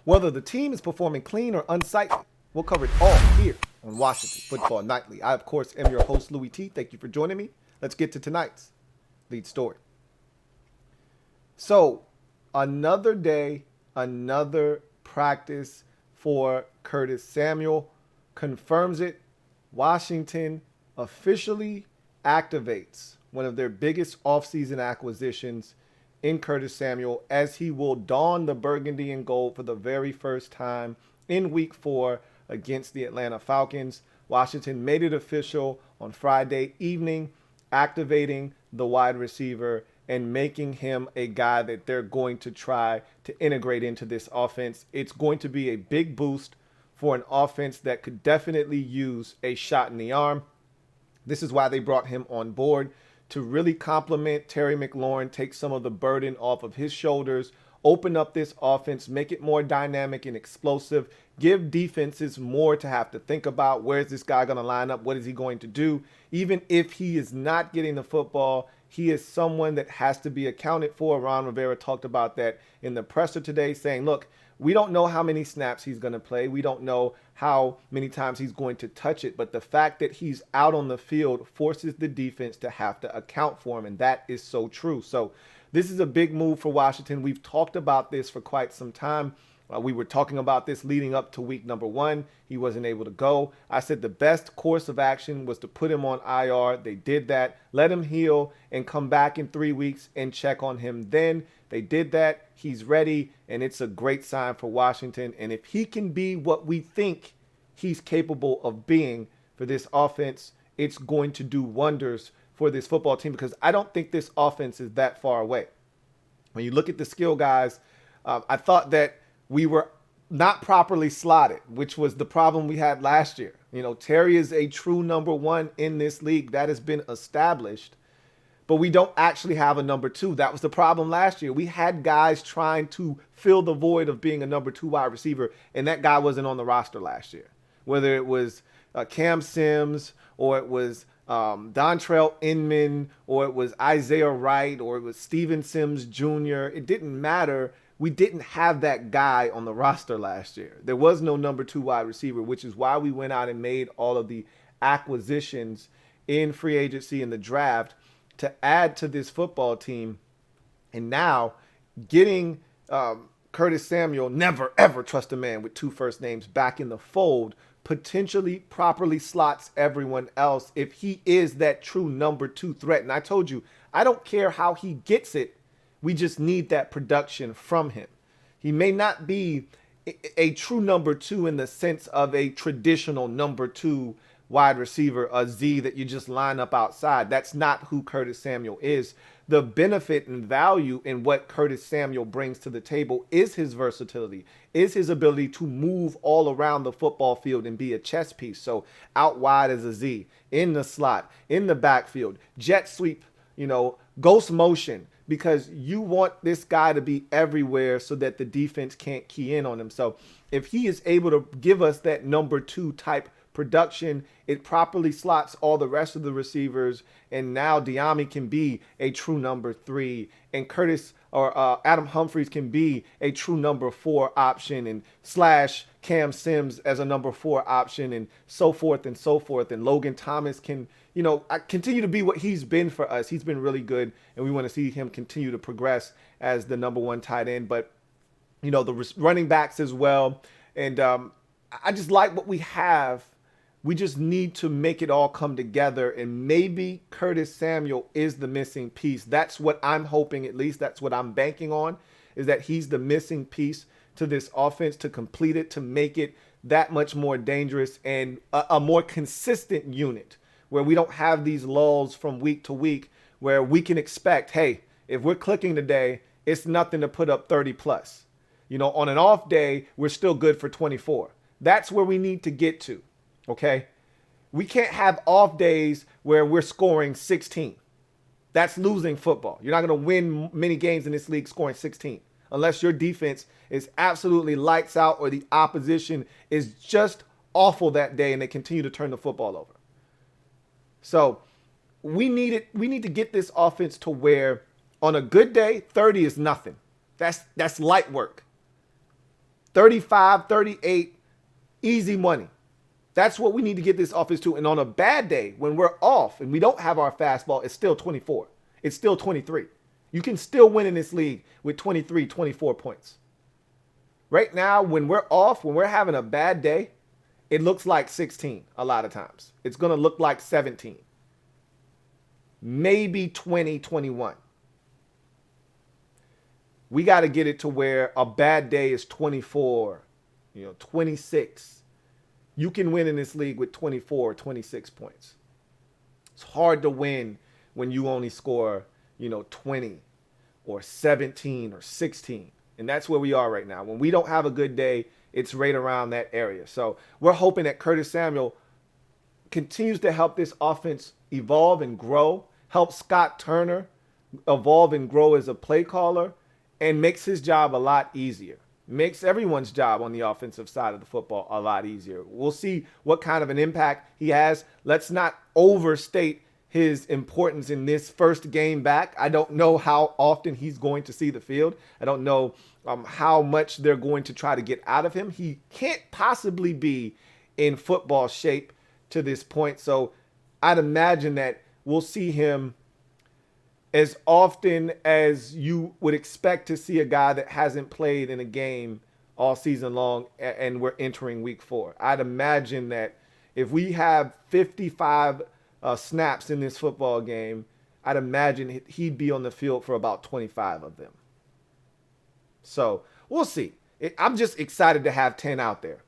Whether the team is performing clean or unsightly, we'll cover it all here on Washington Football Nightly. I, of course, am your host, Louie T. Thank you for joining me. Let's get to tonight's lead story. So, another day, another practice for Curtis Samuel. Confirms it. Washington officially activates one of their biggest offseason acquisitions in Curtis Samuel, as he will don the burgundy and gold for the very first time in Week 4 against the Atlanta Falcons. Washington made it official on Friday evening, activating the wide receiver and making him a guy that they're going to try to integrate into this offense. It's going to be a big boost for an offense that could definitely use a shot in the arm. This is why they brought him on board, to really complement Terry McLaurin, take some of the burden off of his shoulders, open up this offense, make it more dynamic and explosive, give defenses more to have to think about. Where's this guy going to line up? What is he going to do? Even if he is not getting the football, he is someone that has to be accounted for. Ron Rivera talked about that in the presser today, saying, look, we don't know how many snaps he's going to play. We don't know how many times he's going to touch it. But the fact that he's out on the field forces the defense to have to account for him. And that is so true. So this is a big move for Washington. We've talked about this for quite some time. We were talking about this leading up to week number 1. He wasn't able to go. I said the best course of action was to put him on IR. They did that. Let him heal and come back in 3 weeks and check on him then. They did that. He's ready, and it's a great sign for Washington. And if he can be what we think he's capable of being for this offense, it's going to do wonders for this football team, because I don't think this offense is that far away. When you look at the skill guys, I thought that we were not properly slotted, which was the problem we had last year. You know, Terry is a true number 1 in this league. That has been established. But we don't actually have a number 2. That was the problem last year. We had guys trying to fill the void of being a number 2 wide receiver, and that guy wasn't on the roster last year. Whether it was Cam Sims, or it was Dontrell Inman, or it was Isaiah Wright, or it was Steven Sims Jr., it didn't matter. We didn't have that guy on the roster last year. There was no number 2 wide receiver, which is why we went out and made all of the acquisitions in free agency and the draft to add to this football team. And now getting Curtis Samuel, never ever trust a man with 2 first names, back in the fold, potentially properly slots everyone else if he is that true number 2 threat. And I told you, I don't care how he gets it. We just need that production from him. He may not be a true number 2 in the sense of a traditional number 2 wide receiver, a Z that you just line up outside. That's not who Curtis Samuel is. The benefit and value in what Curtis Samuel brings to the table is his versatility, is his ability to move all around the football field and be a chess piece. So out wide as a Z, in the slot, in the backfield, jet sweep, ghost motion, because you want this guy to be everywhere so that the defense can't key in on him. So if he is able to give us that number 2 type production, it properly slots all the rest of the receivers, and now Diami can be a true number 3, and Curtis or Adam Humphries can be a true number 4 option, and slash Cam Sims as a number 4 option, and so forth and so forth. And Logan Thomas can, continue to be what he's been for us. He's been really good, and we want to see him continue to progress as the number 1 tight end. But, the running backs as well. And I just like what we have. We just need to make it all come together, and maybe Curtis Samuel is the missing piece. That's what I'm hoping, at least. That's what I'm banking on, is that he's the missing piece to this offense to complete it, to make it that much more dangerous and a more consistent unit where we don't have these lulls from week to week where we can expect, hey, if we're clicking today, it's nothing to put up 30 plus. On an off day, we're still good for 24. That's where we need to get to. Okay, we can't have off days where we're scoring 16. That's losing football. You're not going to win many games in this league scoring 16 unless your defense is absolutely lights out or the opposition is just awful that day and they continue to turn the football over. So we need to get this offense to where on a good day, 30 is nothing. That's light work. 35, 38, easy money. That's what we need to get this offense to. And on a bad day, when we're off and we don't have our fastball, it's still 24. It's still 23. You can still win in this league with 23, 24 points. Right now, when we're off, when we're having a bad day, it looks like 16 a lot of times. It's going to look like 17. Maybe 20, 21. We got to get it to where a bad day is 24, 26. You can win in this league with 24, 26 points. It's hard to win when you only score, 20 or 17 or 16. And that's where we are right now. When we don't have a good day, it's right around that area. So we're hoping that Curtis Samuel continues to help this offense evolve and grow, help Scott Turner evolve and grow as a play caller, and makes his job a lot easier. Makes everyone's job on the offensive side of the football a lot easier. We'll see what kind of an impact he has. Let's not overstate his importance in this first game back. I don't know how often he's going to see the field. I don't know how much they're going to try to get out of him. He can't possibly be in football shape to this point. So I'd imagine that we'll see him as often as you would expect to see a guy that hasn't played in a game all season long, and we're entering week 4. I'd imagine that if we have 55 snaps in this football game, I'd imagine he'd be on the field for about 25 of them. So we'll see. I'm just excited to have 10 out there.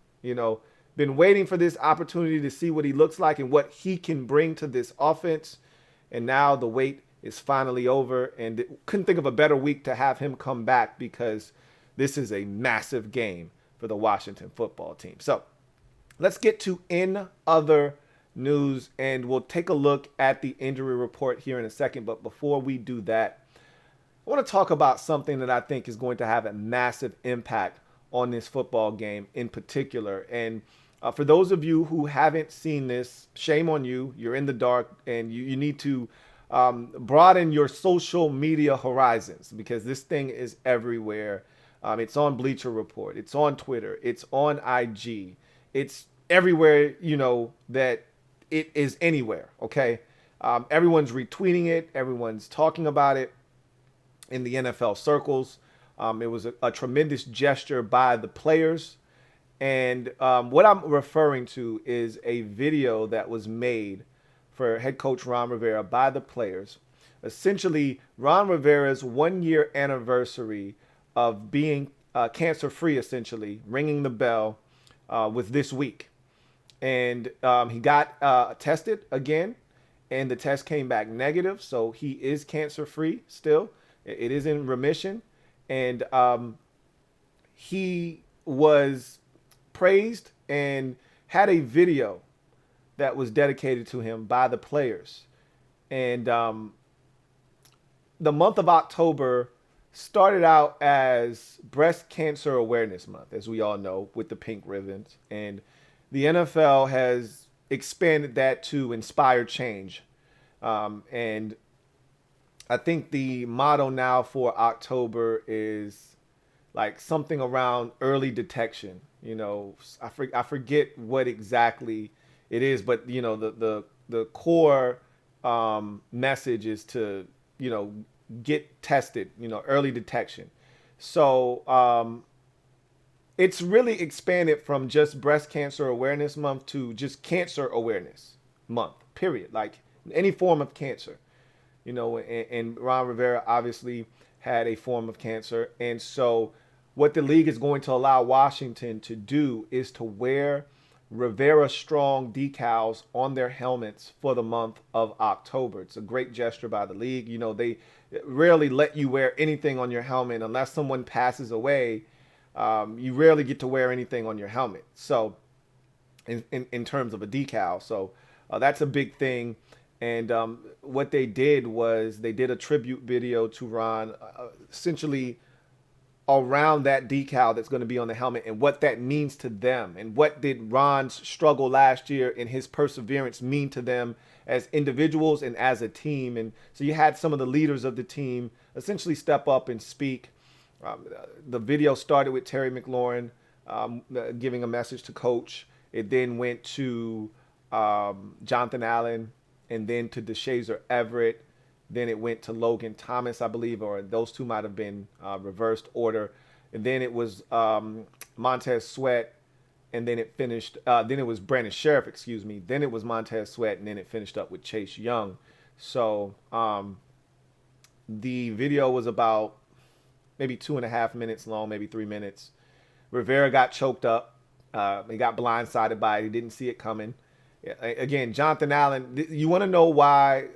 Been waiting for this opportunity to see what he looks like and what he can bring to this offense. And now the wait is finally over, and couldn't think of a better week to have him come back, because this is a massive game for the Washington football team. So let's get to in other news, and we'll take a look at the injury report here in a second. But before we do that, I want to talk about something that I think is going to have a massive impact on this football game in particular. And for those of you who haven't seen this, shame on you. You're in the dark, and you need to broaden your social media horizons, because this thing is everywhere. It's on Bleacher Report. It's on Twitter. It's on IG. It's everywhere, that it is anywhere. Okay. Everyone's retweeting it. Everyone's talking about it in the NFL circles. It was a tremendous gesture by the players. And what I'm referring to is a video that was made for head coach Ron Rivera by the players. Essentially, Ron Rivera's 1-year anniversary of being cancer-free, essentially, ringing the bell, was this week. And he got tested again, and the test came back negative. So he is cancer-free still. It is in remission. And he was praised and had a video that was dedicated to him by the players. And the month of October started out as Breast Cancer Awareness Month, as we all know, with the pink ribbons. And the NFL has expanded that to Inspire Change. And I think the motto now for October is like something around early detection. I forget what exactly it is, but the core message is to get tested, early detection. So it's really expanded from just Breast Cancer Awareness Month to just Cancer Awareness Month, period. Like any form of cancer, and Ron Rivera obviously had a form of cancer. And so what the league is going to allow Washington to do is to wear Rivera Strong decals on their helmets for the month of October. It's a great gesture by the league. They rarely let you wear anything on your helmet unless someone passes away. You rarely get to wear anything on your helmet. So in terms of a decal. So that's a big thing. And what they did was they did a tribute video to Ron, essentially around that decal that's going to be on the helmet and what that means to them, and what did Ron's struggle last year and his perseverance mean to them as individuals and as a team. And so you had some of the leaders of the team essentially step up and speak. The video started with Terry McLaurin, giving a message to coach. It then went to Jonathan Allen, and then to DeShazer Everett. Then it went to Logan Thomas, I believe, or those two might have been reversed order. And then it was Montez Sweat, and then it finished. Then it was Brandon Sheriff, excuse me. Then it was Montez Sweat, and then it finished up with Chase Young. So the video was about maybe 2.5 minutes long, maybe 3 minutes. Rivera got choked up. He got blindsided by it. He didn't see it coming. Again, Jonathan Allen, you want to know why?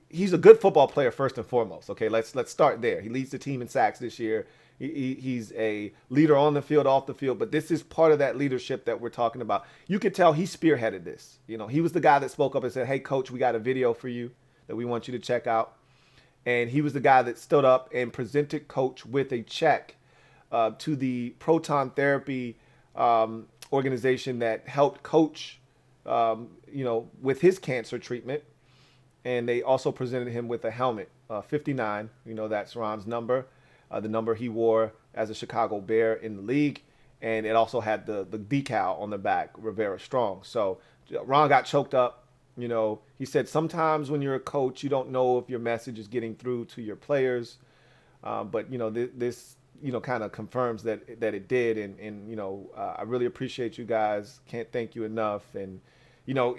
He's a good football player first and foremost. Okay, let's start there. He leads the team in sacks this year. He's a leader on the field, off the field, but this is part of that leadership that we're talking about. You could tell he spearheaded this. You know, he was the guy that spoke up and said, "Hey, coach, we got a video for you that we want you to check out." And he was the guy that stood up and presented coach with a check to the proton therapy organization that helped coach, with his cancer treatment. And they also presented him with a helmet, 59. That's Ron's number, the number he wore as a Chicago Bear in the league. And it also had the decal on the back, Rivera Strong. So Ron got choked up. He said sometimes when you're a coach, you don't know if your message is getting through to your players. But this kind of confirms that it did. And I really appreciate you guys. Can't thank you enough. And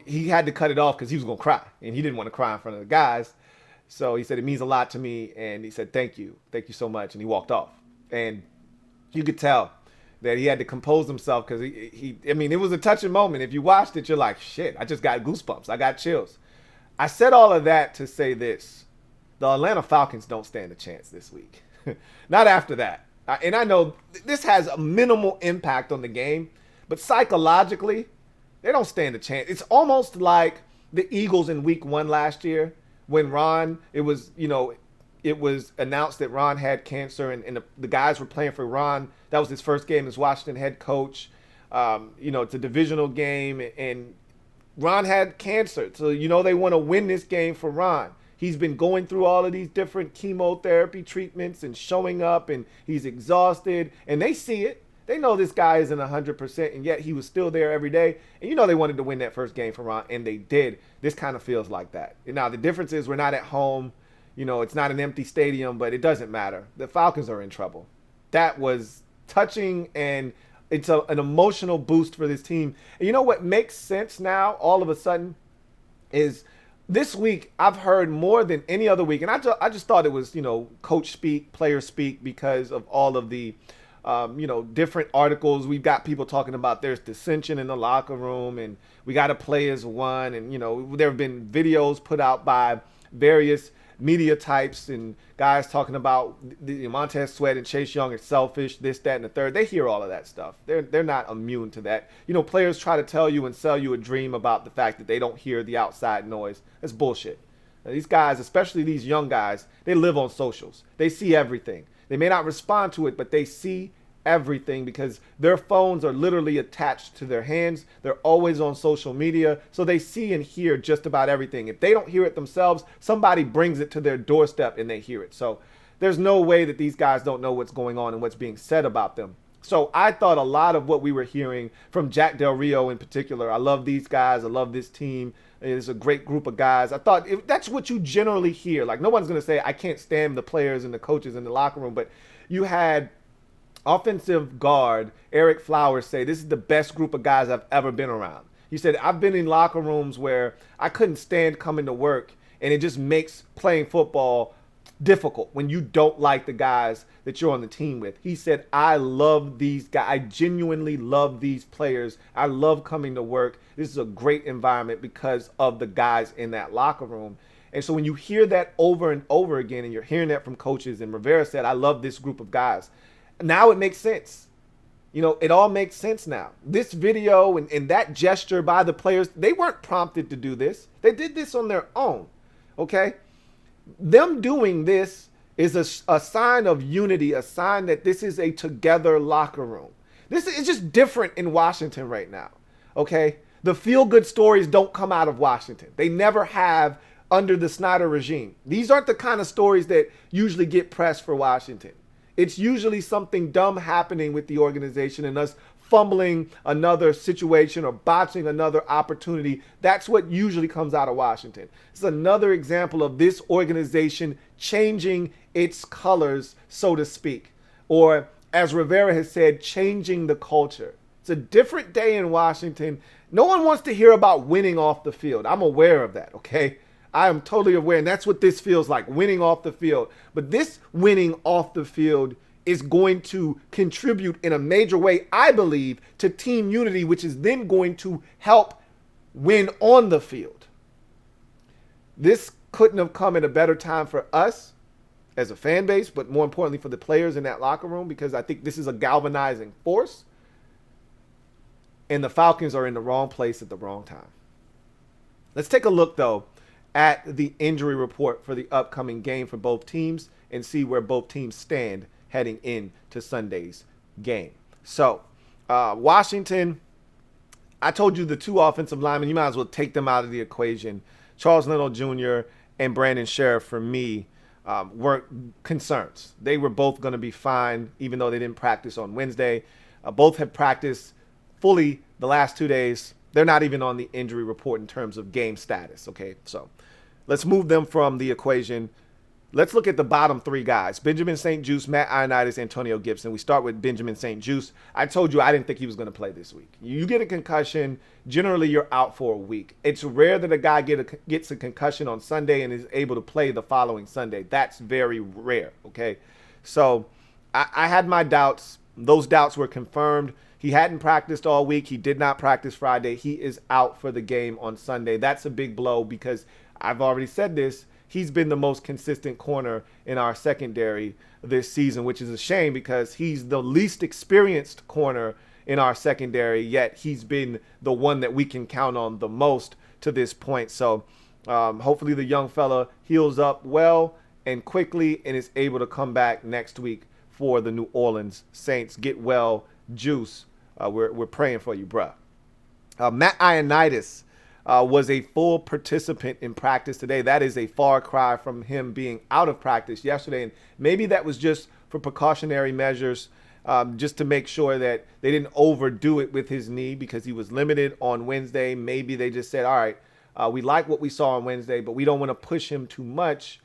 he had to cut it off because he was going to cry, and he didn't want to cry in front of the guys. So he said, it means a lot to me. And he said, thank you so much. And he walked off. And you could tell that he had to compose himself because it was a touching moment. If you watched it, you're like, shit, I just got goosebumps. I got chills. I said all of that to say this. The Atlanta Falcons don't stand a chance this week. Not after that. And I know this has a minimal impact on the game, but psychologically, they don't stand a chance. It's almost like the Eagles in week 1 last year when Ron, it was announced that Ron had cancer and the guys were playing for Ron. That was his first game as Washington head coach. It's a divisional game and Ron had cancer. So, they want to win this game for Ron. He's been going through all of these different chemotherapy treatments and showing up and he's exhausted and they see it. They know this guy isn't 100%, and yet he was still there every day. And they wanted to win that first game for Ron, and they did. This kind of feels like that. Now, the difference is we're not at home. It's not an empty stadium, but it doesn't matter. The Falcons are in trouble. That was touching, and it's an emotional boost for this team. And what makes sense now, all of a sudden, is this week I've heard more than any other week. And I just thought it was, coach speak, player speak because of all of the different articles. We've got people talking about there's dissension in the locker room and we got to play as one. And, there have been videos put out by various media types and guys talking about Montez Sweat and Chase Young are selfish, this, that, and the third. They hear all of that stuff. They're not immune to that. Players try to tell you and sell you a dream about the fact that they don't hear the outside noise. That's bullshit. Now, these guys, especially these young guys, they live on socials. They see everything. They may not respond to it, but they see everything because their phones are literally attached to their hands. They're always on social media, so they see and hear just about everything. If they don't hear it themselves, somebody brings it to their doorstep and they hear it. So there's no way that these guys don't know what's going on and what's being said about them. So I thought a lot of what we were hearing from Jack Del Rio in particular, I love these guys, I love this team. It's a great group of guys. I thought that's what you generally hear. Like, no one's going to say, I can't stand the players and the coaches in the locker room. But you had offensive guard Eric Flowers say, this is the best group of guys I've ever been around. He said, I've been in locker rooms where I couldn't stand coming to work, and it just makes playing football difficult when you don't like the guys that you're on the team with. He said, I love these guys. I genuinely love these players. I love coming to work. This is a great environment because of the guys in that locker room. And so when you hear that over and over again, and you're hearing that from coaches, and Rivera said, I love this group of guys. Now it makes sense. It all makes sense now. This video and that gesture by the players, they weren't prompted to do this. They did this on their own. Okay? Them doing this is a sign of unity, a sign that this is a together locker room. This is just different in Washington right now, okay? The feel-good stories don't come out of Washington. They never have under the Snyder regime. These aren't the kind of stories that usually get pressed for Washington. It's usually something dumb happening with the organization and us fumbling another situation or botching another opportunity. That's what usually comes out of Washington. It's another example of this organization changing its colors, so to speak, or as Rivera has said, changing the culture. It's a different day in Washington. No one wants to hear about winning off the field. I'm aware of that, okay? I am totally aware, and that's what this feels like, winning off the field. But this winning off the field is going to contribute in a major way, I believe, to team unity, which is then going to help win on the field. This couldn't have come at a better time for us as a fan base, but more importantly for the players in that locker room, because I think this is a galvanizing force. And the Falcons are in the wrong place at the wrong time. Let's take a look, though, at the injury report for the upcoming game for both teams and see where both teams stand heading into Sunday's game. So, Washington, I told you the two offensive linemen, you might as well take them out of the equation. Charles Leno Jr. and Brandon Sheriff, for me, weren't concerns. They were both going to be fine, even though they didn't practice on Wednesday. Both have practiced fully the last 2 days. They're not even on the injury report in terms of game status, okay? So let's move them from the equation. Let's look at the bottom three guys. Benjamin St-Juste, Matt Ioannidis, Antonio Gibson. We start with Benjamin St-Juste. I told you I didn't think he was going to play this week. You get a concussion, generally you're out for a week. It's rare that a guy gets a concussion on Sunday and is able to play the following Sunday. That's very rare, okay? So I had my doubts. Those doubts were confirmed. He hadn't practiced all week. He did not practice Friday. He is out for the game on Sunday. That's a big blow because I've already said this. He's been the most consistent corner in our secondary this season, which is a shame because he's the least experienced corner in our secondary, yet he's been the one that we can count on the most to this point. So hopefully the young fella heals up well and quickly and is able to come back next week for the New Orleans Saints. Get well, Juice. We're praying for you, bruh. Matt Ioannidis was a full participant in practice today. That is a far cry from him being out of practice yesterday. And maybe that was just for precautionary measures, just to make sure that they didn't overdo it with his knee because he was limited on Wednesday. Maybe they just said, all right, we like what we saw on Wednesday, but we don't want to push him too much.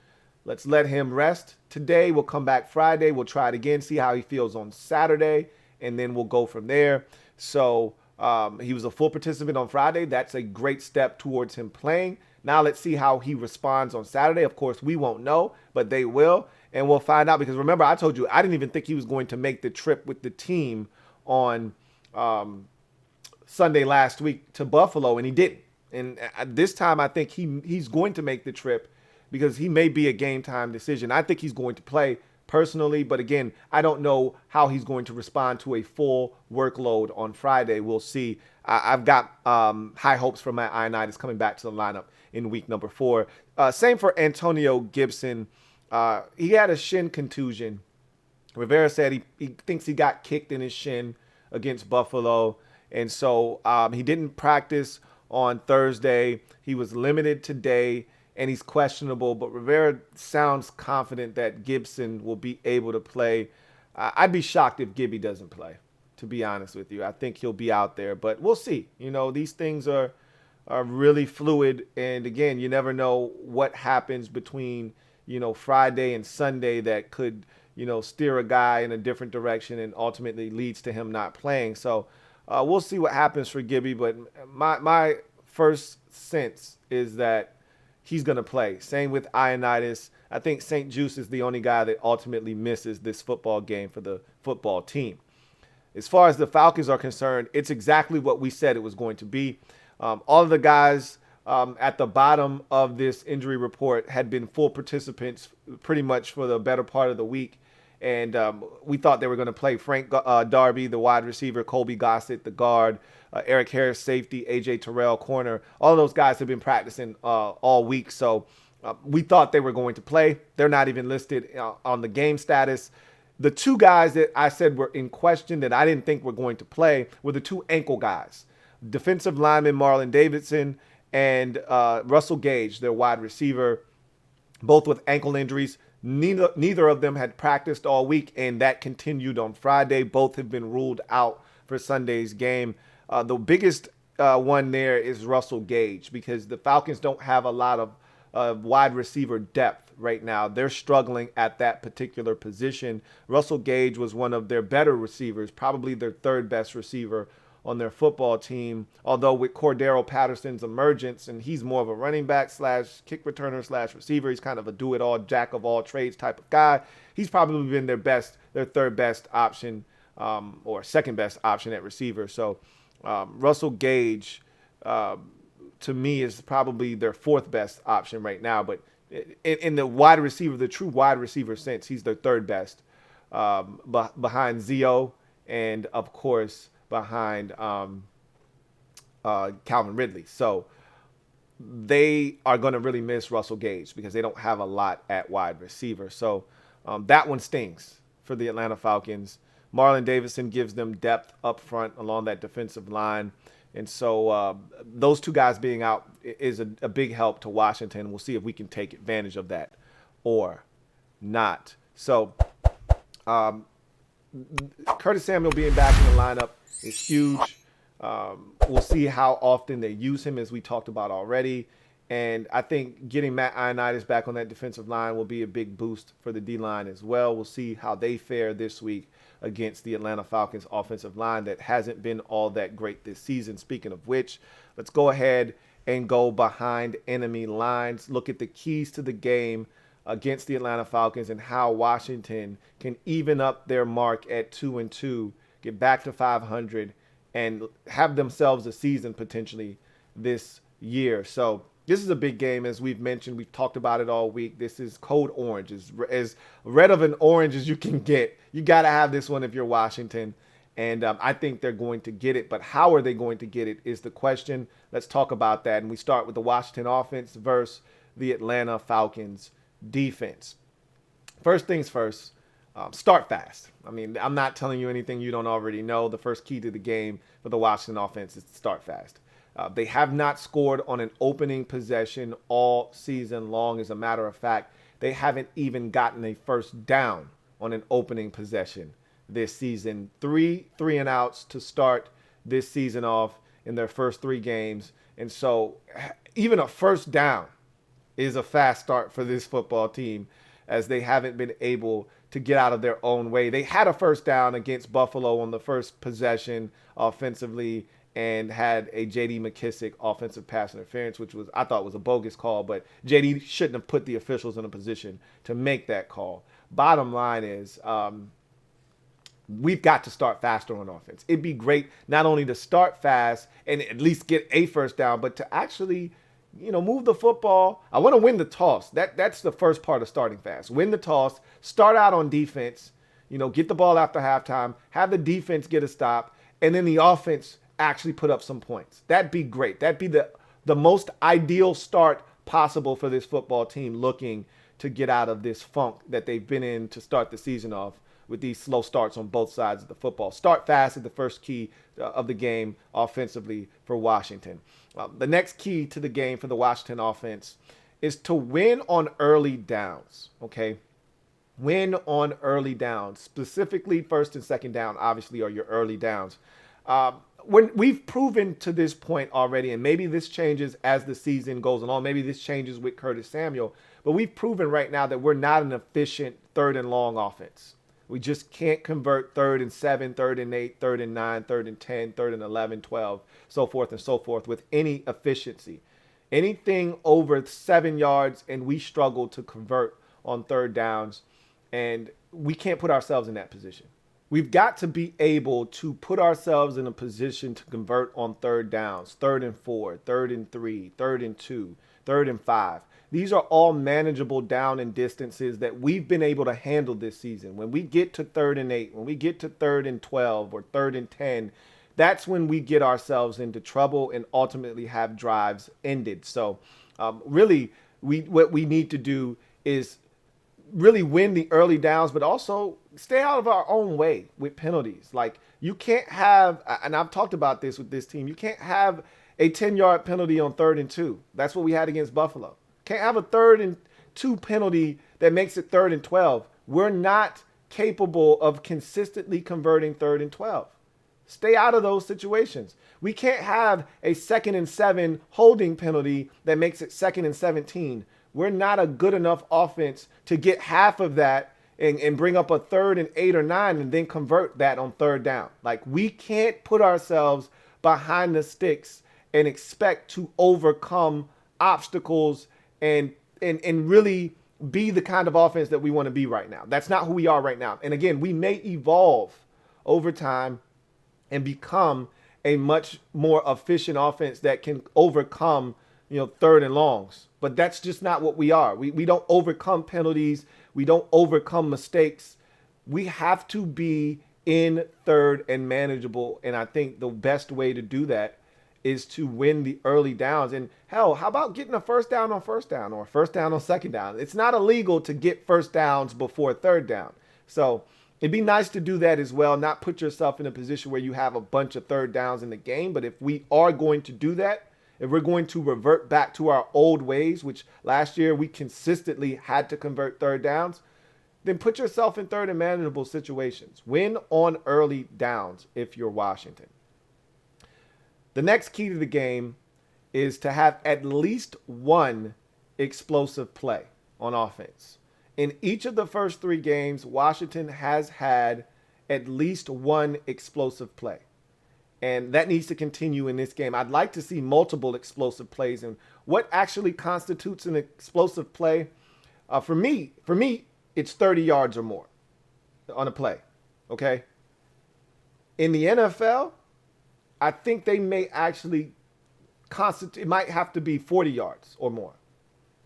Let's let him rest today. We'll come back Friday. We'll try it again, see how he feels on Saturday, and then we'll go from there. So he was a full participant on Friday. That's a great step towards him playing. Now let's see how he responds on Saturday. Of course, we won't know, but they will, and we'll find out. Because remember, I told you I didn't even think he was going to make the trip with the team on Sunday last week to Buffalo, and he didn't. And this time I think he's going to make the trip because he may be a game time decision. I think he's going to play personally, but again, I don't know how he's going to respond to a full workload on Friday. We'll see. I've got high hopes for Matt Ioannidis coming back to the lineup in week number 4. Same for Antonio Gibson. He had a shin contusion. Rivera said he thinks he got kicked in his shin against Buffalo, and so he didn't practice on Thursday. He was limited today, and he's questionable, but Rivera sounds confident that Gibson will be able to play. I'd be shocked if Gibby doesn't play, to be honest with you. I think he'll be out there, but we'll see. You know, these things are really fluid, and again, you never know what happens between, Friday and Sunday that could, steer a guy in a different direction and ultimately leads to him not playing. So we'll see what happens for Gibby, but my first sense is that he's going to play. Same with Ioannidis. I think St-Juste is the only guy that ultimately misses this football game for the football team. As far as the Falcons are concerned, it's exactly what we said it was going to be. All of the guys at the bottom of this injury report had been full participants pretty much for the better part of the week. And we thought they were going to play Frank Darby, the wide receiver, Colby Gossett, the guard, Eric Harris, safety, A.J. Terrell, corner. All of those guys have been practicing all week. So we thought they were going to play. They're not even listed on the game status. The two guys that I said were in question that I didn't think were going to play were the two ankle guys. Defensive lineman Marlon Davidson and Russell Gage, their wide receiver, both with ankle injuries. Neither of them had practiced all week, and that continued on Friday. Both have been ruled out for Sunday's game. The biggest one there is Russell Gage, because the Falcons don't have a lot of wide receiver depth right now. They're struggling at that particular position. Russell Gage was one of their better receivers, probably their third best receiver on their football team. Although with Cordero Patterson's emergence, and he's more of a running back slash kick returner slash receiver, he's kind of a do-it-all, jack of all trades type of guy. He's probably been their third best option, or second best option at receiver. So Russell Gage, to me, is probably their fourth best option right now. But in the wide receiver, the true wide receiver sense, he's their third best, behind Zio and, of course, behind Calvin Ridley. So they are going to really miss Russell Gage because they don't have a lot at wide receiver. So that one stings for the Atlanta Falcons. Marlon Davidson gives them depth up front along that defensive line. And so those two guys being out is a big help to Washington. We'll see if we can take advantage of that or not. So Curtis Samuel being back in the lineup is huge. We'll see how often they use him, as we talked about already. And I think getting Matt Ioannidis back on that defensive line will be a big boost for the D-line as well. We'll see how they fare this week against the Atlanta Falcons offensive line that hasn't been all that great this season. Speaking of which, let's go ahead and go behind enemy lines. Look at the keys to the game against the Atlanta Falcons and how Washington can even up their mark at 2-2, get back to 500, and have themselves a season potentially this year. So this is a big game, as we've mentioned. We've talked about it all week. This is code orange, as red of an orange as you can get. You got to have this one if you're Washington, and I think they're going to get it. But how are they going to get it is the question. Let's talk about that, and we start with the Washington offense versus the Atlanta Falcons defense. First things first, start fast. I mean, I'm not telling you anything you don't already know. The first key to the game for the Washington offense is to start fast. They have not scored on an opening possession all season long. As a matter of fact, they haven't even gotten a first down on an opening possession this season. Three and outs to start this season off in their first 3 games. And so even a first down is a fast start for this football team, as they haven't been able to get out of their own way. They had a first down against Buffalo on the first possession offensively, and had a J.D. McKissick offensive pass interference, which I thought was a bogus call, but J.D. shouldn't have put the officials in a position to make that call. Bottom line is, we've got to start faster on offense. It'd be great not only to start fast and at least get a first down, but to actually, move the football. I want to win the toss. That's the first part of starting fast. Win the toss, start out on defense, get the ball after halftime, have the defense get a stop, and then the offense actually put up some points. That'd be great. That'd be the most ideal start possible for this football team, looking to get out of this funk that they've been in to start the season off with these slow starts on both sides of the football. Start fast is the first key of the game offensively for Washington. The next key to the game for the Washington offense is to win on early downs, okay? Win on early downs. Specifically, first and second down, obviously, are your early downs. When we've proven to this point already, and maybe this changes as the season goes along, maybe this changes with Curtis Samuel, but we've proven right now that we're not an efficient third and long offense. We just can't convert 3rd and 7, 3rd and 8, 3rd and 9, 3rd and 10, 3rd and 11, 12, so forth and so forth with any efficiency. Anything over 7 yards, and we struggle to convert on third downs, and we can't put ourselves in that position. We've got to be able to put ourselves in a position to convert on third downs, 3rd and 4, 3rd and 3, 3rd and 2, 3rd and 5. These are all manageable down and distances that we've been able to handle this season. When we get to 3rd and 8, when we get to 3rd and 12 or 3rd and 10, that's when we get ourselves into trouble and ultimately have drives ended. So really, what we need to do is really win the early downs, but also stay out of our own way with penalties. Like, you can't have, and I've talked about this with this team, you can't have a 10-yard penalty on 3rd and 2. That's what we had against Buffalo. Can't have a 3rd and 2 penalty that makes it 3rd and 12. We're not capable of consistently converting 3rd and 12. Stay out of those situations. We can't have a 2nd and 7 holding penalty that makes it 2nd and 17. We're not a good enough offense to get half of that and bring up a 3rd and 8 or 9 and then convert that on 3rd down. Like, we can't put ourselves behind the sticks and expect to overcome obstacles and really be the kind of offense that we want to be right now. That's not who we are right now. And again, we may evolve over time and become a much more efficient offense that can overcome, 3rd and longs. But that's just not what we are. We don't overcome penalties. We don't overcome mistakes. We have to be in 3rd and manageable. And I think the best way to do that is to win the early downs. And hell, how about getting a 1st down on 1st down or a 1st down on 2nd down? It's not illegal to get 1st downs before 3rd down. So it'd be nice to do that as well, not put yourself in a position where you have a bunch of 3rd downs in the game. But if we are going to do that, if we're going to revert back to our old ways, which last year we consistently had to convert 3rd downs, then put yourself in 3rd and manageable situations. Win on early downs if you're Washington. The next key to the game is to have at least one explosive play on offense. In each of the first 3 games, Washington has had at least one explosive play. And that needs to continue in this game. I'd like to see multiple explosive plays. And what actually constitutes an explosive play? For me, it's 30 yards or more on a play. Okay? In the NFL, I think they may actually constitute, it might have to be 40 yards or more.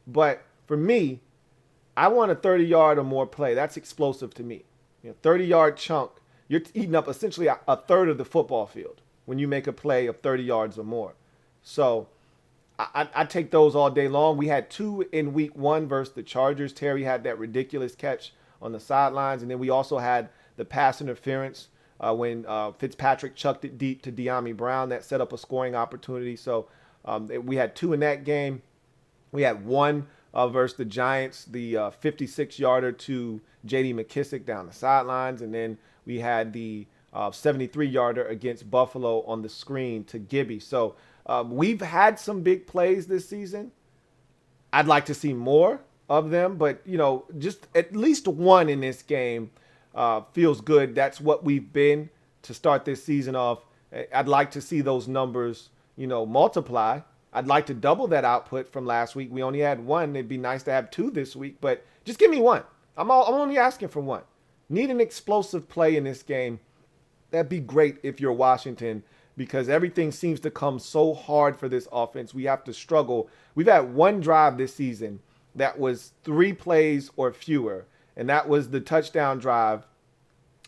But for me, I want a 30-yard or more play. That's explosive to me. 30-yard chunk. You're eating up essentially a 1/3 of the football field when you make a play of 30 yards or more. So I take those all day long. We had 2 in week 1 versus the Chargers. Terry had that ridiculous catch on the sidelines. And then we also had the pass interference when Fitzpatrick chucked it deep to De'Ami Brown. That set up a scoring opportunity. So we had 2 in that game. We had 1 versus the Giants, the 56-yarder to J.D. McKissick down the sidelines. And then we had the 73-yarder against Buffalo on the screen to Gibby. So we've had some big plays this season. I'd like to see more of them, but, just at least one in this game feels good. That's what we've been to start this season off. I'd like to see those numbers, multiply. I'd like to double that output from last week. We only had 1. It'd be nice to have 2 this week, but just give me 1. I'm only asking for 1. Need an explosive play in this game. That'd be great if you're Washington, because everything seems to come so hard for this offense. We have to struggle. We've had 1 drive this season that was 3 plays or fewer, and that was the touchdown drive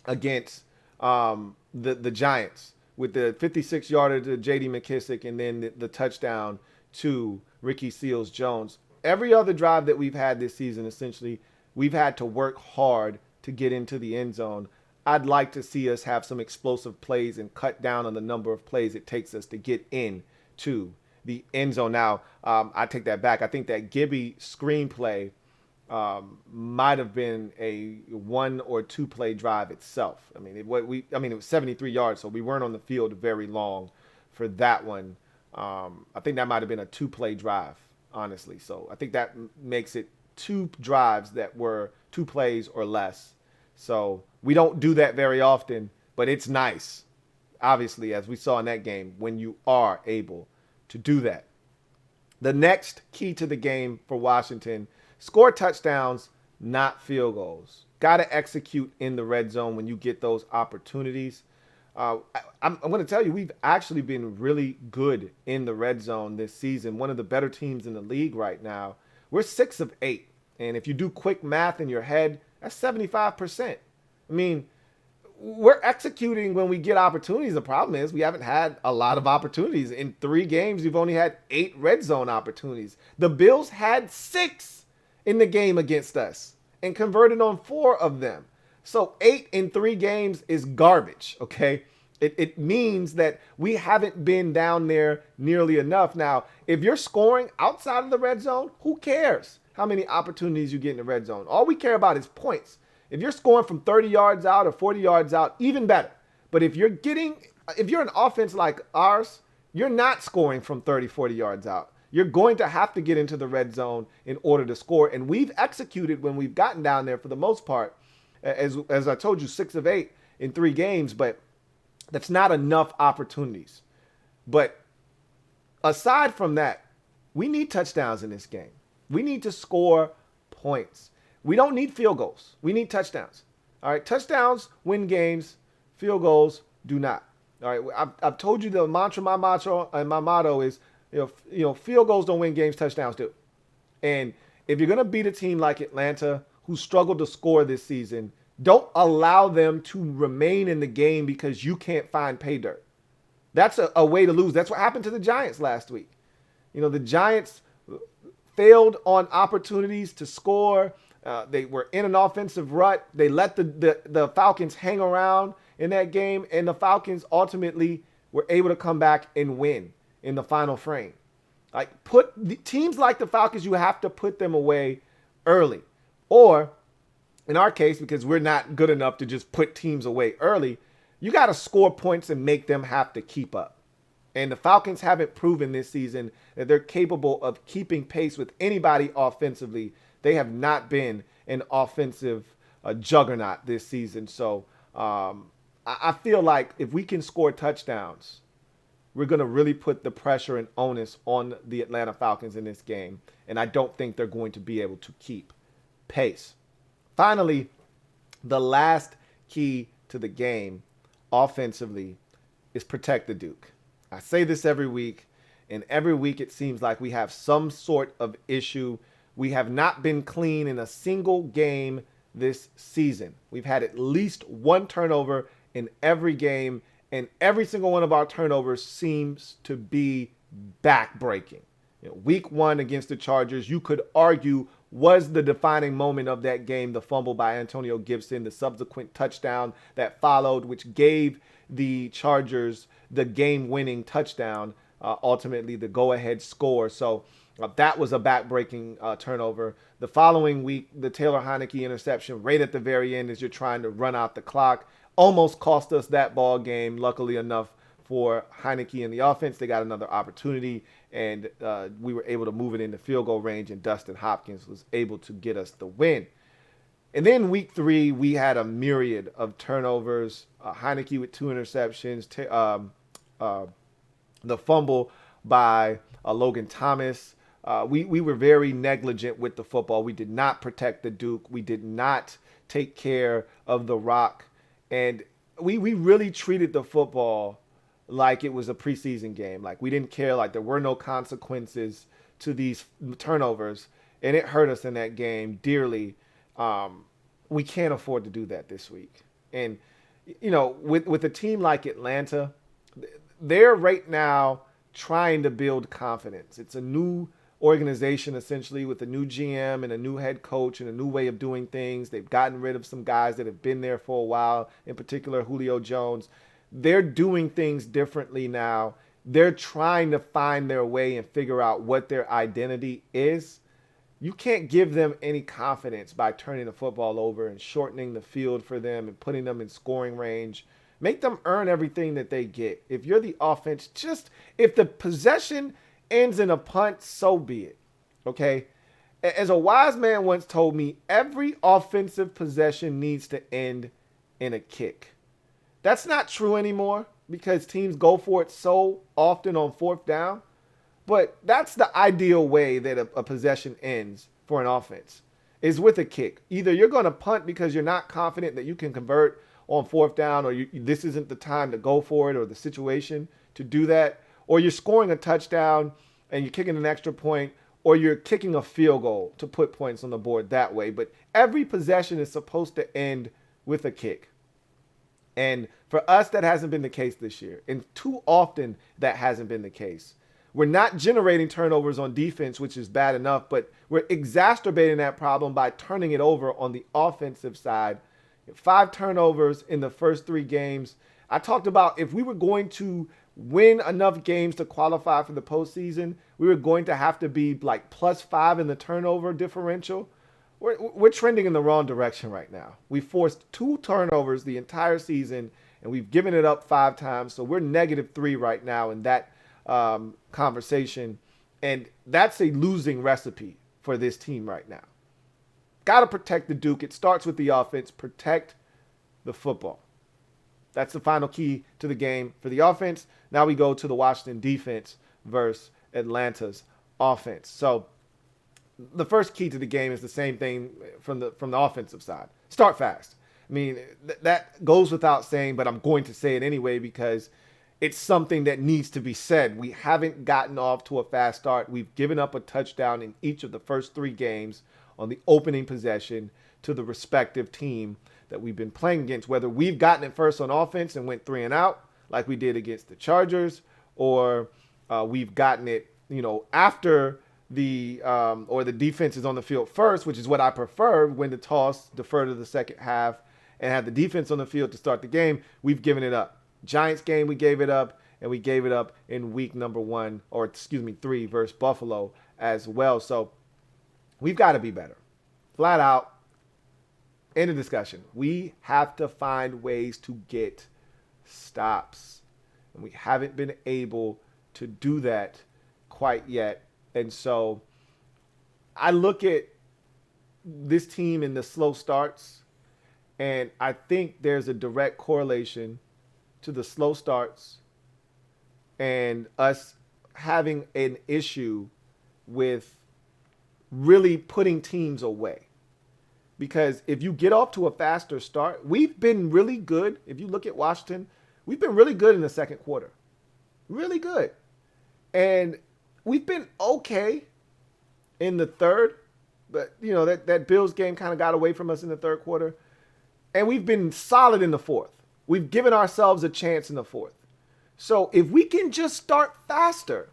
against the Giants with the 56-yarder to J.D. McKissick and then the touchdown to Ricky Seals-Jones. Every other drive that we've had this season, essentially, we've had to work hard to get into the end zone. I'd like to see us have some explosive plays and cut down on the number of plays it takes us to get into the end zone. Now, I take that back. I think that Gibby screenplay might have been a 1 or 2 play drive itself. I mean, it was 73 yards, so we weren't on the field very long for that one. I think that might have been a 2-play drive, honestly. So I think that makes it 2 drives that were 2 plays or less. So we don't do that very often, but it's nice, obviously, as we saw in that game, when you are able to do that. The next key to the game for Washington: score touchdowns, not field goals. Got to execute in the red zone when you get those opportunities. I'm going to tell you, we've actually been really good in the red zone this season. One of the better teams in the league right now. We're 6 of 8. And if you do quick math in your head, that's 75%. I mean, we're executing when we get opportunities. The problem is we haven't had a lot of opportunities. In 3 games, we've only had 8 red zone opportunities. The Bills had 6 in the game against us and converted on 4 of them. So 8 in 3 games is garbage, okay? It means that we haven't been down there nearly enough. Now, if you're scoring outside of the red zone, who cares how many opportunities you get in the red zone? All we care about is points. If you're scoring from 30 yards out or 40 yards out, even better. But if you're getting If you're an offense like ours, you're not scoring from 30, 40 yards out. You're going to have to get into the red zone in order to score. And we've executed when we've gotten down there for the most part, as I told you, 6 of 8 in 3 games, but that's not enough opportunities. But aside from that, we need touchdowns in this game. We need to score points. We don't need field goals. We need touchdowns. All right, touchdowns win games. Field goals do not. All right, I've told you the mantra, my motto is, field goals don't win games, touchdowns do. And if you're going to beat a team like Atlanta, who struggled to score this season, don't allow them to remain in the game because you can't find pay dirt. That's a way to lose. That's what happened to the Giants last week. The Giants failed on opportunities to score. They were in an offensive rut. They let the Falcons hang around in that game, and the Falcons ultimately were able to come back and win in the final frame. Like, teams like the Falcons, you have to put them away early. Or, in our case, because we're not good enough to just put teams away early, you got to score points and make them have to keep up. And the Falcons haven't proven this season that they're capable of keeping pace with anybody offensively. They have not been an offensive juggernaut this season. So I feel like if we can score touchdowns, we're going to really put the pressure and onus on the Atlanta Falcons in this game. And I don't think they're going to be able to keep pace. Finally, the last key to the game offensively is protect the Duke. I say this every week, and every week it seems like we have some sort of issue. We have not been clean in a single game this season. We've had at least one turnover in every game, and every single one of our turnovers seems to be back-breaking. Week 1 against the Chargers, you could argue, was the defining moment of that game, the fumble by Antonio Gibson, the subsequent touchdown that followed, which gave the Chargers the game-winning touchdown, ultimately the go-ahead score. So that was a back-breaking turnover. The following week, the Taylor Heineke interception right at the very end as you're trying to run out the clock almost cost us that ball game. Luckily enough for Heineke and the offense, they got another opportunity, and we were able to move it into field goal range, and Dustin Hopkins was able to get us the win. And then week 3, we had a myriad of turnovers. Heineke with 2 interceptions, the fumble by Logan Thomas. We were very negligent with the football. We did not protect the Duke. We did not take care of the rock. And we really treated the football like it was a preseason game. Like, we didn't care. Like, there were no consequences to these turnovers. And it hurt us in that game dearly. We can't afford to do that this week. And, with a team like Atlanta, they're right now trying to build confidence. It's a new organization, essentially, with a new GM and a new head coach and a new way of doing things. They've gotten rid of some guys that have been there for a while, in particular Julio Jones. They're doing things differently now. They're trying to find their way and figure out what their identity is. You can't give them any confidence by turning the football over and shortening the field for them and putting them in scoring range. Make them earn everything that they get. If you're the offense, if the possession ends in a punt, so be it. Okay? As a wise man once told me, every offensive possession needs to end in a kick. That's not true anymore because teams go for it so often on 4th down. But that's the ideal way that a possession ends for an offense, is with a kick. Either you're going to punt because you're not confident that you can convert on 4th down, or this isn't the time to go for it or the situation to do that, or you're scoring a touchdown and you're kicking an extra point, or you're kicking a field goal to put points on the board that way. But every possession is supposed to end with a kick. And for us, that hasn't been the case this year. And too often that hasn't been the case. We're not generating turnovers on defense, which is bad enough, but we're exacerbating that problem by turning it over on the offensive side. 5 turnovers in the first 3 games. I talked about if we were going to win enough games to qualify for the postseason, we were going to have to be like +5 in the turnover differential. We're trending in the wrong direction right now. We forced 2 turnovers the entire season, and we've given it up 5 times. So we're -3 right now in that conversation. And that's a losing recipe for this team right now. Got to protect the Duke. It starts with the offense. Protect the football. That's the final key to the game for the offense. Now we go to the Washington defense versus Atlanta's offense. So the first key to the game is the same thing from the offensive side. Start fast. I mean, that goes without saying, but I'm going to say it anyway because it's something that needs to be said. We haven't gotten off to a fast start. We've given up a touchdown in each of the first 3 games on the opening possession to the respective team that we've been playing against, whether we've gotten it first on offense and went 3 and out like we did against the Chargers, or we've gotten it, after the defense is on the field first, which is what I prefer, when the toss, defer to the second half and have the defense on the field to start the game. We've given it up. Giants game, we gave it up, and we gave it up in week 3 versus Buffalo as well. So we've got to be better. Flat out. End of discussion. We have to find ways to get stops. And we haven't been able to do that quite yet. And so I look at this team in the slow starts, and I think there's a direct correlation to the slow starts and us having an issue with really putting teams away. Because if you get off to a faster start, we've been really good. If you look at Washington, we've been really good in the second quarter. Really good. And we've been okay in the third. But, that Bills game kind of got away from us in the third quarter. And we've been solid in the fourth. We've given ourselves a chance in the fourth. So if we can just start faster,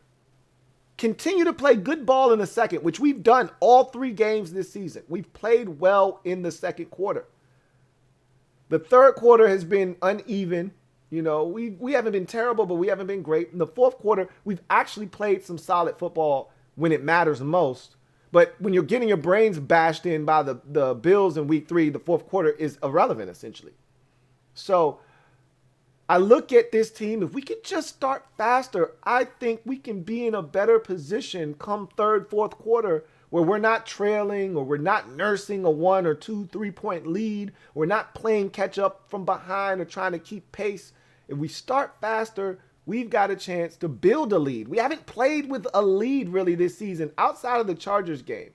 continue to play good ball in the second, which we've done all 3 games this season. We've played well in the second quarter. The third quarter has been uneven. We haven't been terrible, but we haven't been great. In the fourth quarter, we've actually played some solid football when it matters most. But when you're getting your brains bashed in by the Bills in week 3, the fourth quarter is irrelevant, essentially. So I look at this team. If we could just start faster, I think we can be in a better position come third, fourth quarter, where we're not trailing or we're not nursing a 1 or 2, 3-point lead. We're not playing catch up from behind or trying to keep pace. If we start faster, we've got a chance to build a lead. We haven't played with a lead really this season outside of the Chargers game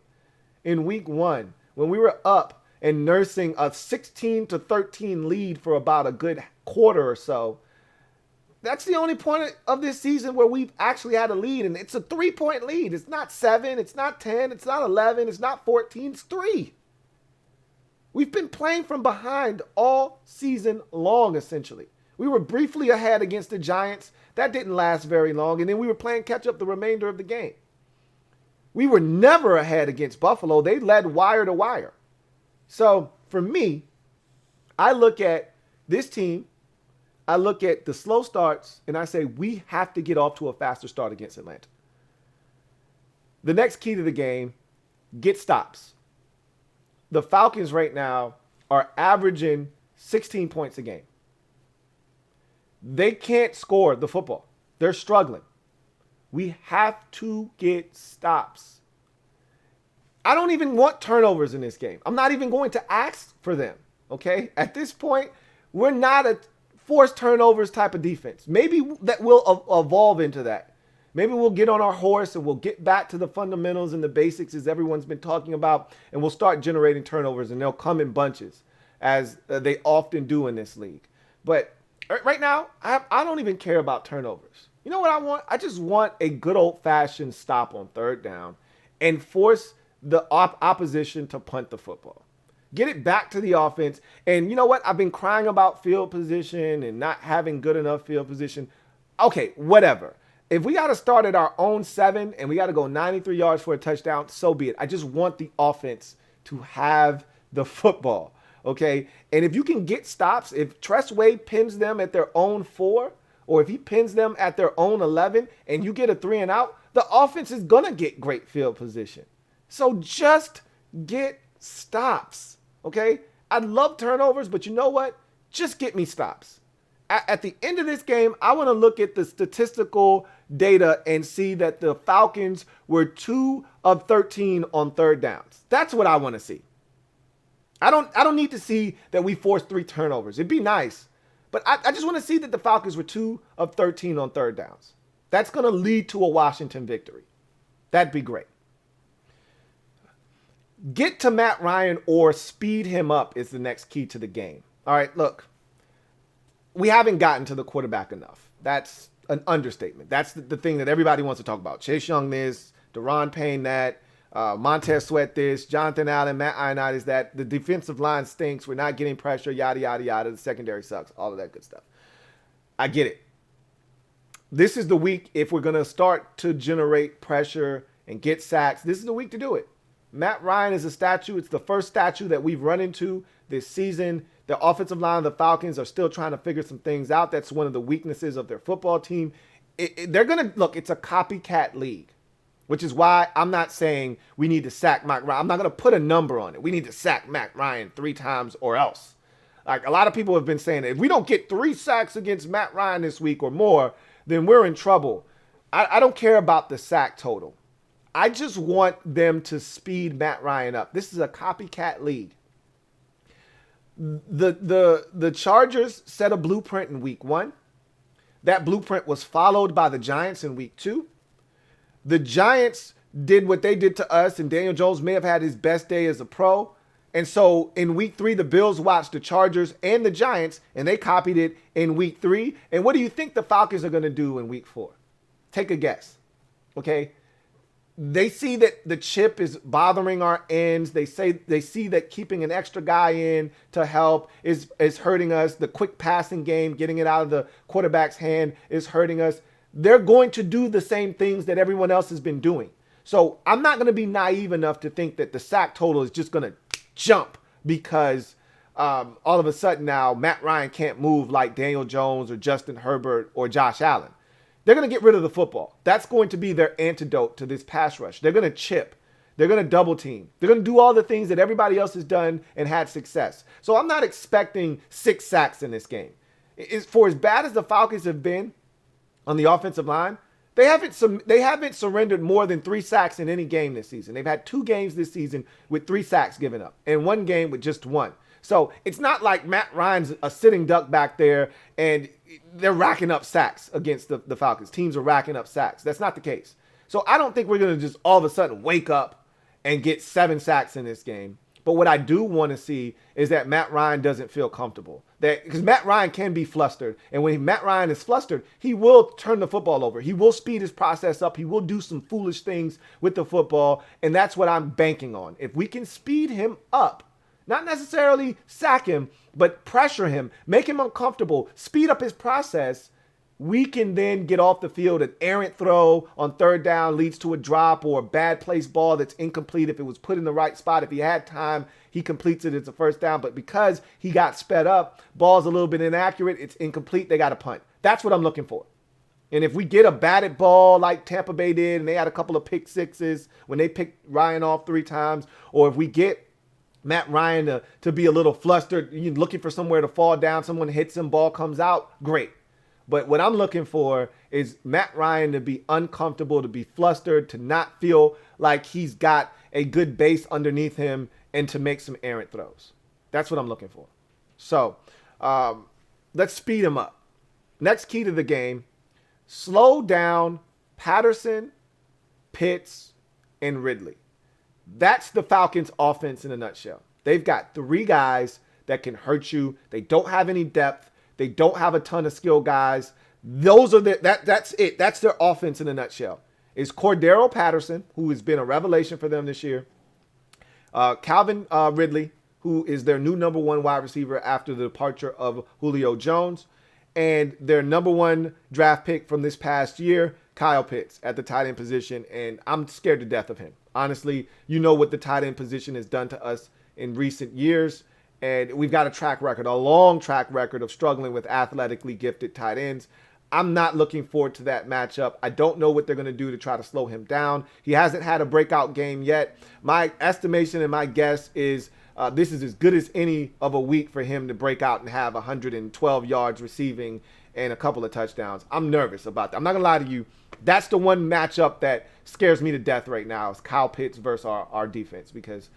in week 1 when we were up and nursing a 16-13 lead for about a good quarter or so. That's the only point of this season where we've actually had a lead, and it's a 3-point lead. It's not 7, it's not 10, it's not 11, it's not 14, it's 3. We've been playing from behind all season long, essentially. We were briefly ahead against the Giants. That didn't last very long, and then we were playing catch up the remainder of the game. We were never ahead against Buffalo. They led wire to wire. So for me, I look at this team, I look at the slow starts, and I say we have to get off to a faster start against Atlanta. The next key to the game, get stops. The Falcons right now are averaging 16 points a game. They can't score the football. They're struggling. We have to get stops. I don't even want turnovers in this game. I'm not even going to ask for them, okay? At this point, we're not a forced turnovers type of defense. Maybe that will evolve into that. Maybe we'll get on our horse and we'll get back to the fundamentals and the basics as everyone's been talking about, and we'll start generating turnovers, and they'll come in bunches as they often do in this league. But right now, I don't even care about turnovers. You know what I want? I just want a good old-fashioned stop on third down and force the opposition to punt the football. Get it back to the offense. And you know what? I've been crying about field position and not having good enough field position. Okay, whatever. If we got to start at our own 7 and we got to go 93 yards for a touchdown, so be it. I just want the offense to have the football, okay? And if you can get stops, if Tressway pins them at their own 4, or if he pins them at their own 11 and you get a 3 and out, the offense is going to get great field position. So just get stops, okay? I love turnovers, but you know what? Just get me stops. At the end of this game, I want to look at the statistical data and see that the Falcons were 2 of 13 on third downs. That's what I want to see. I don't need to see that we forced 3 turnovers. It'd be nice. But I just want to see that the Falcons were 2 of 13 on third downs. That's going to lead to a Washington victory. That'd be great. Get to Matt Ryan or speed him up is the next key to the game. All right, look. We haven't gotten to the quarterback enough. That's an understatement. That's the thing that everybody wants to talk about. Chase Young this, Deron Payne that, Montez Sweat this, Jonathan Allen, Matt Ioannidis that. The defensive line stinks. We're not getting pressure, yada, yada, yada. The secondary sucks, all of that good stuff. I get it. This is the week if we're going to start to generate pressure and get sacks. This is the week to do it. Matt Ryan is a statue. It's the first statue that we've run into this season. The offensive line of the Falcons are still trying to figure some things out. That's one of the weaknesses of their football team. They're going to, look, it's a copycat league, which is why I'm not saying we need to sack Matt Ryan. I'm not going to put a number on it. We need to sack Matt Ryan 3 times or else. Like a lot of people have been saying that if we don't get 3 sacks against Matt Ryan this week or more, then we're in trouble. I don't care about the sack total. I just want them to speed Matt Ryan up. This is a copycat league. The Chargers set a blueprint in week 1. That blueprint was followed by the Giants in week 2. The Giants did what they did to us, and Daniel Jones may have had his best day as a pro. And so in week 3, the Bills watched the Chargers and the Giants, and they copied it in week 3. And what do you think the Falcons are going to do in week 4? Take a guess. Okay? They see that the chip is bothering our ends. They see that keeping an extra guy in to help is hurting us. The quick passing game, getting it out of the quarterback's hand is hurting us. They're going to do the same things that everyone else has been doing. So I'm not going to be naive enough to think that the sack total is just going to jump because all of a sudden now Matt Ryan can't move like Daniel Jones or Justin Herbert or Josh Allen. They're going to get rid of the football. That's going to be their antidote to this pass rush. They're going to chip. They're going to double team. They're going to do all the things that everybody else has done and had success. So I'm not expecting 6 sacks in this game. For as bad as the Falcons have been on the offensive line, they haven't surrendered more than 3 sacks in any game this season. They've had 2 games this season with 3 sacks given up and 1 game with just 1. So it's not like Matt Ryan's a sitting duck back there and they're racking up sacks against the Falcons. Teams are racking up sacks. That's not the case. So I don't think we're going to just all of a sudden wake up and get 7 sacks in this game. But what I do want to see is that Matt Ryan doesn't feel comfortable. Because Matt Ryan can be flustered. And when Matt Ryan is flustered, he will turn the football over. He will speed his process up. He will do some foolish things with the football. And that's what I'm banking on. If we can speed him up, not necessarily sack him, but pressure him, make him uncomfortable, speed up his process, we can then get off the field. An errant throw on third down leads to a drop or a bad placed ball that's incomplete. If it was put in the right spot, if he had time, he completes it. It's a first down. But because he got sped up, ball's a little bit inaccurate, it's incomplete, they got a punt. That's what I'm looking for. And if we get a batted ball like Tampa Bay did, and they had a couple of pick sixes when they picked Ryan off 3 times, or if we get Matt Ryan to be a little flustered, looking for somewhere to fall down, someone hits him, ball comes out, great. But what I'm looking for is Matt Ryan to be uncomfortable, to be flustered, to not feel like he's got a good base underneath him, and to make some errant throws. That's what I'm looking for. So let's speed him up. Next key to the game, slow down Patterson, Pitts, and Ridley. That's the Falcons' offense in a nutshell. They've got 3 guys that can hurt you. They don't have any depth. They don't have a ton of skill guys. Those are that's it. That's their offense in a nutshell. It's Cordero Patterson, who has been a revelation for them this year. Calvin Ridley, who is their new number 1 wide receiver after the departure of Julio Jones. And their number 1 draft pick from this past year, Kyle Pitts, at the tight end position. And I'm scared to death of him. Honestly, you know what the tight end position has done to us in recent years. And we've got a track record, a long track record of struggling with athletically gifted tight ends. I'm not looking forward to that matchup. I don't know what they're going to do to try to slow him down. He hasn't had a breakout game yet. My estimation and my guess is this is as good as any of a week for him to break out and have 112 yards receiving and a couple of touchdowns. I'm nervous about that. I'm not going to lie to you. That's the one matchup that scares me to death right now is Kyle Pitts versus our defense, because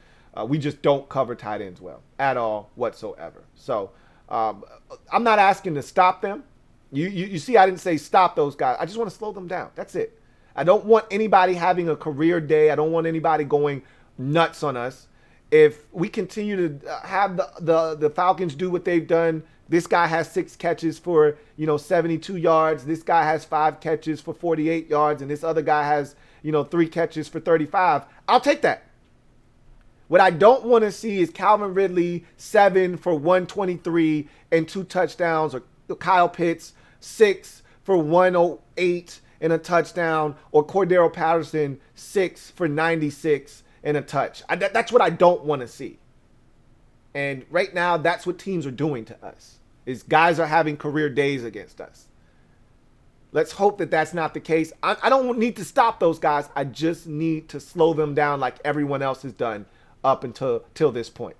we just don't cover tight ends well at all whatsoever. So I'm not asking to stop them. You see, I didn't say stop those guys. I just want to slow them down. That's it. I don't want anybody having a career day. I don't want anybody going nuts on us. If we continue to have the Falcons do what they've done, this guy has 6 catches for 72 yards. This guy has 5 catches for 48 yards, and this other guy has 3 catches for 35. I'll take that. What I don't want to see is Calvin Ridley 7 for 123 and 2 touchdowns, or Kyle Pitts 6 for 108 and a touchdown, or Cordero Patterson 6 for 96 and a touch. That's what I don't want to see. And right now, that's what teams are doing to us, is guys are having career days against us. Let's hope that that's not the case. I don't need to stop those guys. I just need to slow them down like everyone else has done up until this point.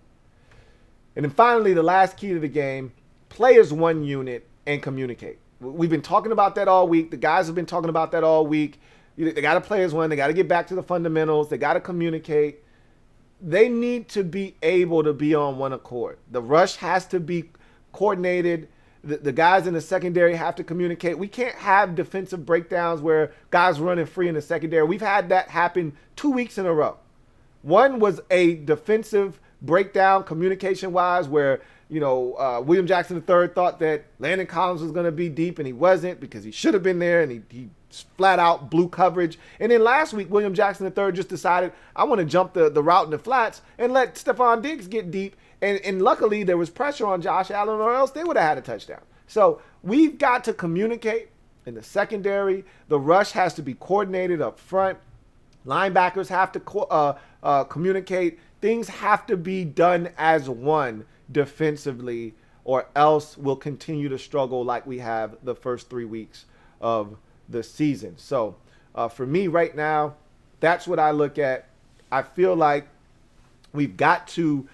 And then finally, the last key to the game, play as one unit and communicate. We've been talking about that all week. The guys have been talking about that all week. They got to play as one. They got to get back to the fundamentals. They got to communicate. They need to be able to be on one accord. The rush has to be coordinated. The guys in the secondary have to communicate. We can't have defensive breakdowns where guys running free in the secondary. We've had that happen 2 weeks in a row. One was a defensive breakdown communication-wise where, William Jackson III thought that Landon Collins was going to be deep, and he wasn't, because he should have been there, and he flat out blew coverage. And then last week, William Jackson III just decided, I want to jump the route in the flats and let Stephon Diggs get deep. And luckily, there was pressure on Josh Allen, or else they would have had a touchdown. So we've got to communicate in the secondary. The rush has to be coordinated up front. Linebackers have to communicate. Things have to be done as one defensively, or else we'll continue to struggle like we have the first 3 weeks of the season. So for me right now, that's what I look at. I feel like we've got to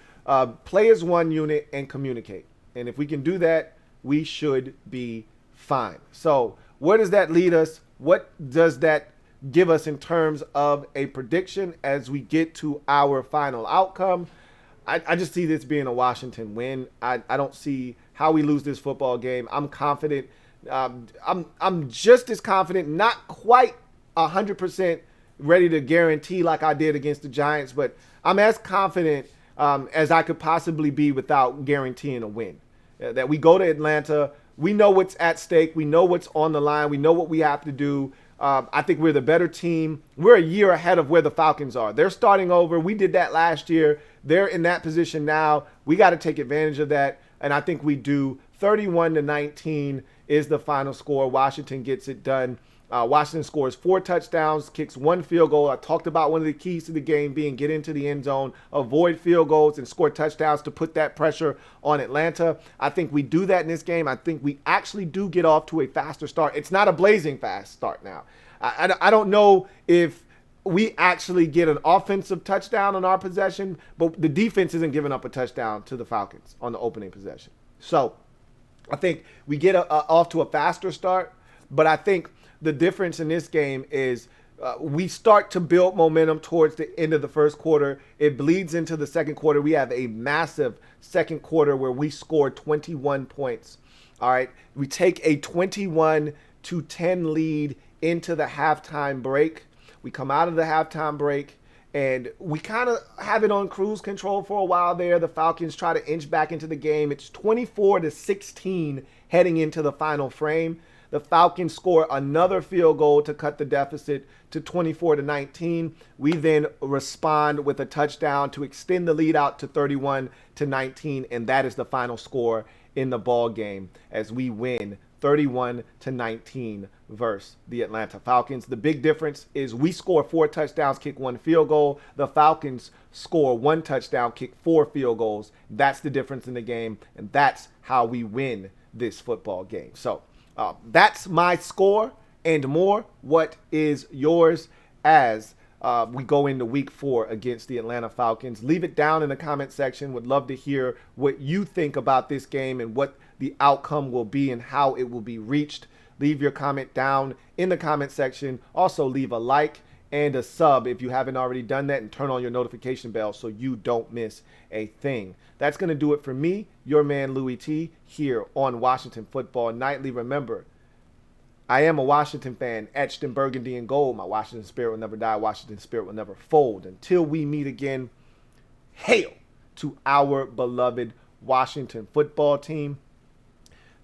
play as one unit and communicate. And if we can do that, we should be fine. So where does that lead us? What does that give us in terms of a prediction as we get to our final outcome? I just see this being a Washington win. I don't see how we lose this football game. I'm confident. I'm just as confident, not quite 100% ready to guarantee like I did against the Giants, but I'm as confident as I could possibly be without guaranteeing a win. That we go to Atlanta, we know what's at stake, we know what's on the line, we know what we have to do. I think we're the better team. We're a year ahead of where the Falcons are. They're starting over. We did that last year. They're in that position now. We got to take advantage of that, and I think we do. 31-19 is the final score. Washington gets it done. Washington scores 4 touchdowns, kicks 1 field goal. I talked about one of the keys to the game being get into the end zone, avoid field goals, and score touchdowns to put that pressure on Atlanta. I think we do that in this game. I think we actually do get off to a faster start. It's not a blazing fast start now. I don't know if we actually get an offensive touchdown on our possession, but the defense isn't giving up a touchdown to the Falcons on the opening possession. So I think we get off to a faster start, but I think the difference in this game is we start to build momentum towards the end of the first quarter. It bleeds into the second quarter. We have a massive second quarter where we score 21 points. All right. We take a 21-10 lead into the halftime break. We come out of the halftime break, and we kind of have it on cruise control for a while there. The Falcons try to inch back into the game. It's 24-16 heading into the final frame. The Falcons score another field goal to cut the deficit to 24-19. We then respond with a touchdown to extend the lead out to 31-19, and that is the final score in the ball game as we win 31-19 versus the Atlanta Falcons. The big difference is we score 4 touchdowns, kick 1 field goal. The Falcons score 1 touchdown, kick 4 field goals. That's the difference in the game, and that's how we win this football game. So that's my score and more. What is yours as we go into week 4 against the Atlanta Falcons. Leave it down in the comment section. Would love to hear what you think about this game and what the outcome will be and how it will be reached. Leave your comment down in the comment section. Also leave a like and a sub if you haven't already done that, and turn on your notification bell so you don't miss a thing. That's going to do it for me, your man Louie T, here on Washington Football Nightly. Remember, I am a Washington fan, etched in burgundy and gold. My Washington spirit will never die. Washington spirit will never fold. Until we meet again, hail to our beloved Washington football team.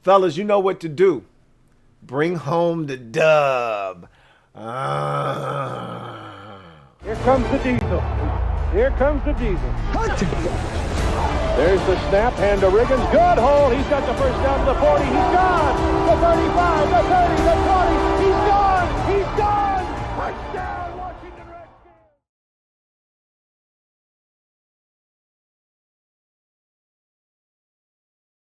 Fellas, you know what to do. Bring home the dub. Here comes the diesel. Here comes the diesel. There's the snap, hand to Riggins. Good hole. He's got the first down to the 40. He's gone. The 35, the 30, the 20.